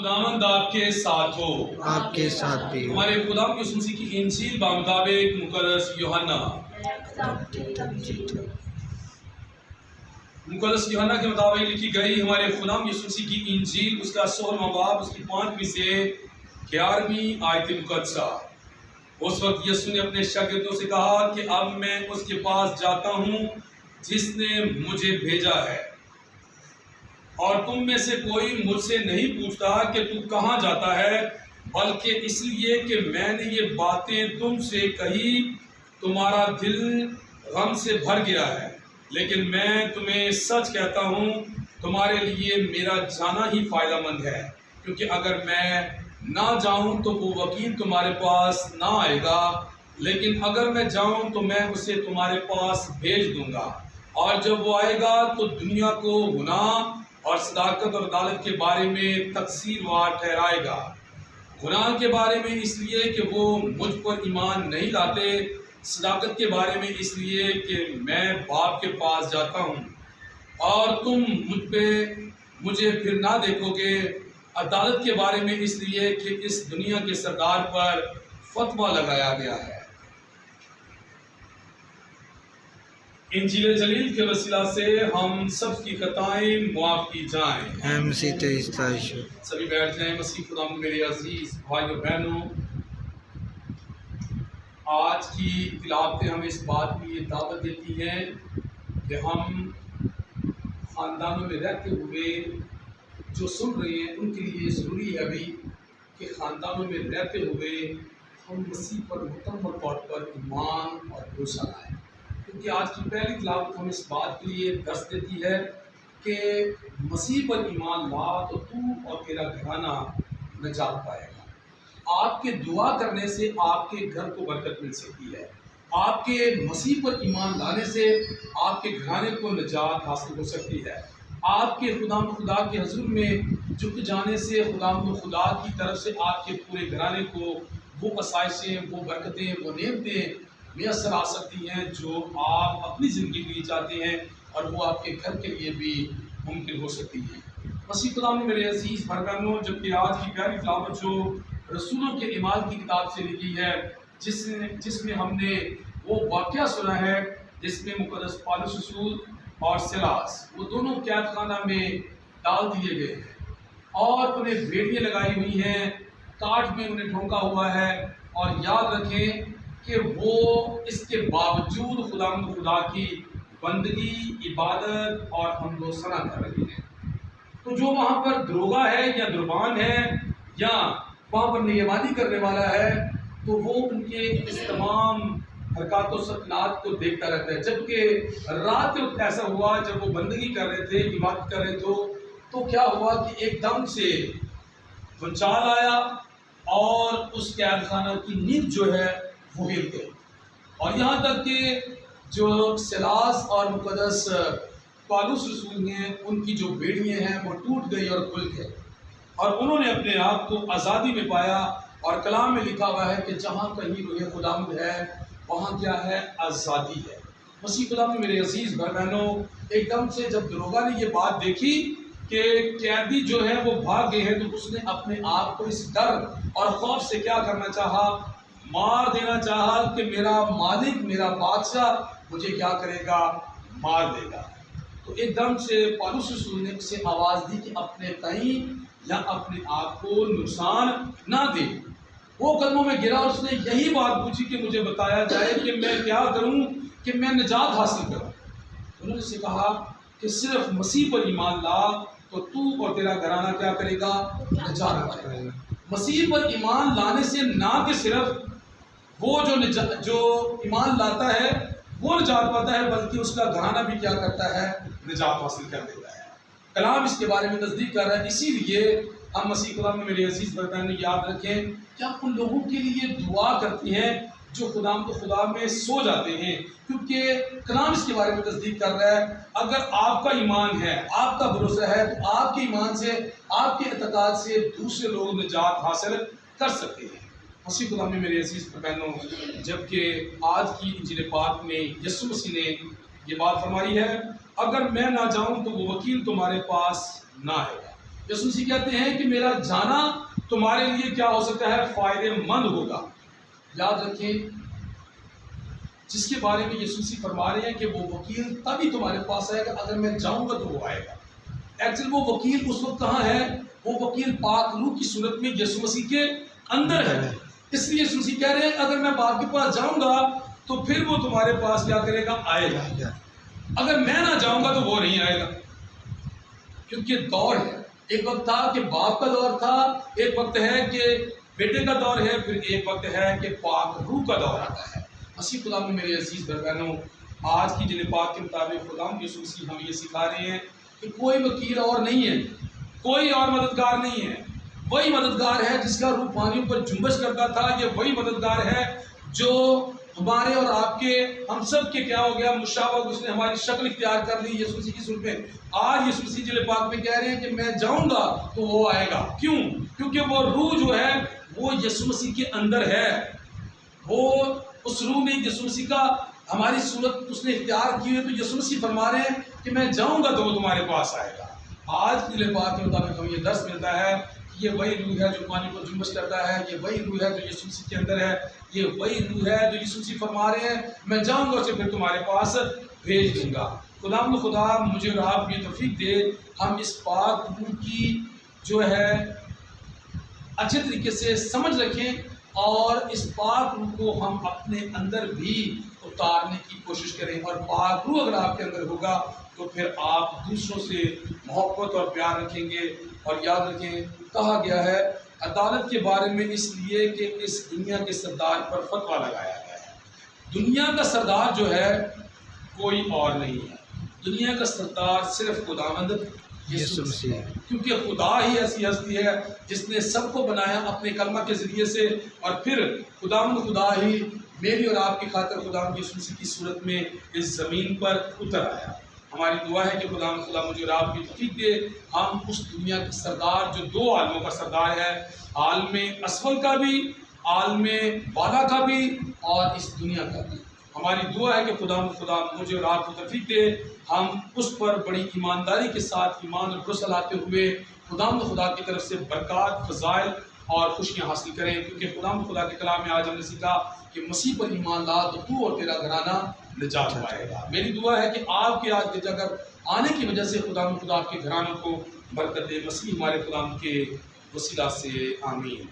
خداوند آپ کے ساتھ ہو، آپ کے ساتھ بھی ہو۔ ہمارے خدا کی یسوع مسیح کی انجیل بمطابق مقدس یوحنا کے مطابق لکھی گئی ہمارے خدا کی یسوع مسیح کی انجیل، اس کا 16واں باب، اس کی 5ویں سے 11ویں آیت مقدسہ۔ اس وقت یسوع نے اپنے شاگردوں سے کہا کہ اب میں اس کے پاس جاتا ہوں جس نے مجھے بھیجا ہے، اور تم میں سے کوئی مجھ سے نہیں پوچھتا کہ تو کہاں جاتا ہے، بلکہ اس لیے کہ میں نے یہ باتیں تم سے کہی تمہارا دل غم سے بھر گیا ہے۔ لیکن میں تمہیں سچ کہتا ہوں، تمہارے لیے میرا جانا ہی فائدہ مند ہے، کیونکہ اگر میں نہ جاؤں تو وہ وکیل تمہارے پاس نہ آئے گا، لیکن اگر میں جاؤں تو میں اسے تمہارے پاس بھیج دوں گا، اور جب وہ آئے گا تو دنیا کو گناہ اور صداقت اور عدالت کے بارے میں تقصیر وار ٹھہرائے گا۔ گناہ کے بارے میں اس لیے کہ وہ مجھ پر ایمان نہیں لاتے، صداقت کے بارے میں اس لیے کہ میں باپ کے پاس جاتا ہوں اور تم مجھے پھر نہ دیکھو گے، عدالت کے بارے میں اس لیے کہ اس دنیا کے سردار پر فتویٰ لگایا گیا ہے۔ انجیل جلیل کے وسیلہ سے ہم سب کی خطائیں معاف کی جائیں۔ اے مسیح تیری ستائش ہو۔ سبھی بیٹھ جائیں۔ مسیح خدا میں میرے عزیز بھائیو بہنوں، آج کی تلاوتیں ہمیں اس بات کی یہ دعوت دیتی ہیں کہ ہم خاندانوں میں رہتے ہوئے جو سن رہے ہیں ان کے لیے ضروری ہے ابھی کہ خاندانوں میں رہتے ہوئے ہم مسیح پر مکمل طور پر ایمان اور بھروسہ لائیں، کیونکہ آج کی پہلی تلاوت ہمیں اس بات کے لیے درس دیتی ہے کہ مسیح پر ایمان لا تو تو اور تیرا گھرانہ نجات پائے گا۔ آپ کے دعا کرنے سے آپ کے گھر کو برکت مل سکتی ہے، آپ کے مسیح پر ایمان لانے سے آپ کے گھرانے کو نجات حاصل ہو سکتی ہے، آپ کے خدا کے حضور میں جھک جانے سے خدا کی طرف سے آپ کے پورے گھرانے کو وہ آسائشیں، وہ برکتیں، وہ نعمتیں میسر آ سکتی ہیں جو آپ اپنی زندگی کے لیے چاہتے ہیں، اور وہ آپ کے گھر کے لیے بھی ممکن ہو سکتی ہیں۔ مسیح خدا میں میرے عزیز بھائی بہنوں، جبکہ آج کی پیاری تلاوت جو رسولوں کے اعمال کی کتاب سے لکھی ہے، جس میں ہم نے وہ واقعہ سنا ہے جس میں مقدس پالوس رسول اور سیلاس وہ دونوں قید خانہ میں ڈال دیے گئے ہیں، اور انہیں بیڑیاں لگائی ہوئی ہیں، کاٹ میں انہیں ڈھونکا ہوا ہے، اور یاد رکھیں کہ وہ اس کے باوجود خدا کی بندگی، عبادت اور حمد و ثنا کر رہے ہیں۔ تو جو وہاں پر دروغہ ہے یا دربان ہے یا وہاں پر نگہبانی کرنے والا ہے، تو وہ ان کے اس تمام حرکات و سکنات کو دیکھتا رہتا ہے۔ جبکہ رات کے وقت ایسا ہوا جب وہ بندگی کر رہے تھے، عبادت کر رہے تھے، تو کیا ہوا کہ ایک دم سے بھونچال آیا اور اس قید خانہ کی نیند جو ہے وہ ہل گئی، اور یہاں تک کہ جو سیلاس اور مقدس پالوس رسول ہیں ان کی جو بیڑیاں ہیں وہ ٹوٹ گئی اور کھل گئی، اور انہوں نے اپنے آپ کو آزادی میں پایا۔ اور کلام میں لکھا ہوا ہے کہ جہاں کہیں روح خداوند ہے وہاں کیا ہے؟ آزادی ہے۔ مسیح خدا میں میرے عزیز بھائی بہنوں، ایک دم سے جب دروغہ نے یہ بات دیکھی کہ قیدی جو ہے وہ بھاگ گئے ہیں، تو اس نے اپنے آپ کو اس ڈر اور خوف سے کیا کرنا چاہا؟ مار دینا چاہا کہ میرا مالک، میرا بادشاہ مجھے کیا کرے گا؟ مار دے گا۔ تو ایک دم سے پالوس رسول نے اسے آواز دی کہ اپنے تئیں یا اپنے آپ کو نقصان نہ دے۔ وہ قدموں میں گرا اور اس نے یہی بات پوچھی کہ مجھے بتایا جائے کہ میں کیا کروں کہ میں نجات حاصل کروں۔ انہوں نے اسے کہا کہ صرف مسیح پر ایمان لا تو تو اور تیرا گھرانہ کیا کرے گا؟ نجات پائے گا۔ مسیح پر ایمان لانے سے نہ کہ صرف وہ جو ایمان لاتا ہے وہ نجات پاتا ہے، بلکہ اس کا گھرانہ بھی کیا کرتا ہے؟ نجات حاصل کر دیتا ہے۔ کلام اس کے بارے میں تصدیق کر رہا ہے۔ اسی لیے ہم مسیح خدا میں میرے عزیز بھائی بہنوں یاد رکھیں کہ آپ ان لوگوں کے لیے دعا کرتے ہیں جو خدا میں سو جاتے ہیں، کیونکہ کلام اس کے بارے میں تصدیق کر رہا ہے اگر آپ کا ایمان ہے، آپ کا بھروسہ ہے، تو آپ کے ایمان سے، آپ کے اعتقاد سے دوسرے لوگ نجات حاصل کر سکتے ہیں۔ مسیح خدا میں میرے عزیز بہنوں، جبکہ آج کی انجیل پاک میں یسوع مسیح نے یہ بات فرمائی ہے، اگر میں نہ جاؤں تو وہ وکیل تمہارے پاس نہ آئے گا، یسوع مسیح کہتے ہیں کہ میرا جانا تمہارے لیے کیا ہو سکتا ہے؟ فائدے مند ہوگا۔ یاد رکھیں، جس کے بارے میں یسوع مسیح فرما رہے ہیں کہ وہ وکیل تبھی تمہارے پاس آئے گا اگر میں جاؤں گا تو وہ آئے گا۔ ایکچوئل وہ وکیل اس وقت کہاں ہے؟ وہ وکیل پاک روح کی صورت میں یسوع مسیح کے اندر ہے۔ اس لیے یسوع مسیح کہہ رہے ہیں اگر میں باپ کے پاس جاؤں گا تو پھر وہ تمہارے پاس کیا کرے گا؟ آئے گا۔ اگر میں نہ جاؤں گا تو وہ نہیں آئے گا، کیونکہ دور ہے۔ ایک وقت تھا کہ باپ کا دور تھا، ایک وقت ہے کہ بیٹے کا دور ہے، پھر ایک وقت ہے کہ پاک روح کا دور آتا ہے۔ مسیح خدا میں میرے عزیز بہنوں، آج کی جل پاک کے مطابق خدا یسوع مسیح ہمیں یہ سکھا رہے ہیں کہ کوئی وکیل اور نہیں ہے، کوئی اور مددگار نہیں ہے۔ وہی مددگار ہے جس کا روح پانیوں پر جنبش کرتا تھا، یہ وہی مددگار ہے جو ہمارے اور آپ کے، ہم سب کے کیا ہو گیا؟ مشابہ، اس نے ہماری شکل اختیار کر لی یسوع مسیح کی صورت میں۔ آج یسوع مسیح جل پاک میں کہہ رہے ہیں کہ میں جاؤں گا تو وہ آئے گا۔ کیوں؟ کیونکہ وہ روح جو ہے وہ یسوع مسیح کے اندر ہے۔ وہ اس روح میں یسوع مسیح کا ہماری صورت اس نے اختیار کی ہے، تو یسوع مسیح فرما رہے ہیں کہ میں جاؤں گا تو وہ تمہارے پاس آئے گا۔ آج کی جل پاک کے مطابق ہمیں یہ درس ملتا ہے کہ یہ وہی روح ہے جو پانی پر جنبش کرتا ہے، یہ وہی روح ہے جو یسوع مسیح کے اندر ہے، یہ وہی روح ہے جو یسوع مسیح فرما رہے ہیں میں جاؤں گا اسے پھر تمہارے پاس بھیج دوں گا۔ خدا مجھے اور آپ کو یہ توفیق دے ہم اس پاک روح کی جو ہے اچھے طریقے سے سمجھ رکھیں اور اس پاک روح کو ہم اپنے اندر بھی اتارنے کی کوشش کریں، اور پاک روح اگر آپ کے اندر ہوگا تو پھر آپ دوسروں سے محبت اور پیار رکھیں گے۔ اور یاد رکھیں، کہا گیا ہے عدالت کے بارے میں اس لیے کہ اس دنیا کے سردار پر فتویٰ لگایا گیا ہے۔ دنیا کا سردار جو ہے کوئی اور نہیں ہے، دنیا کا سردار صرف خداوند یسوع مسیح ہے، کیونکہ خدا ہی ایسی ہستی ہے جس نے سب کو بنایا اپنے کلمہ کے ذریعے سے، اور پھر خدا ہی میری اور آپ کی خاطر خداوند یسوع مسیح کی صورت میں اس زمین پر اتر آیا۔ ہماری دعا ہے کہ خدا مجھے اور آپ کی توفیق دے ہم اس دنیا کے سردار جو دو عالموں کا سردار ہے، عالم اسفل کا بھی، عالم بالا کا بھی، اور اس دنیا کا بھی، ہماری دعا ہے کہ خدا مجھے اور آپ کو توفیق دے ہم اس پر بڑی ایمانداری کے ساتھ ایمان اور بھروسہ لاتے ہوئے خدا کی طرف سے برکات، فضائل اور خوشیاں حاصل کریں، کیونکہ خدا کے کلام میں آج ہم نے سیکھا کہ مسیح پر ایمان لا تو تو اور تیرا گھرانہ نجات پائے گا۔ میری دعا ہے کہ آپ کے آج کے جگہ آنے کی وجہ سے خدا آپ کے گھرانوں کو برکت دے، مسیح ہمارے خدا کے وسیلہ سے، آمین۔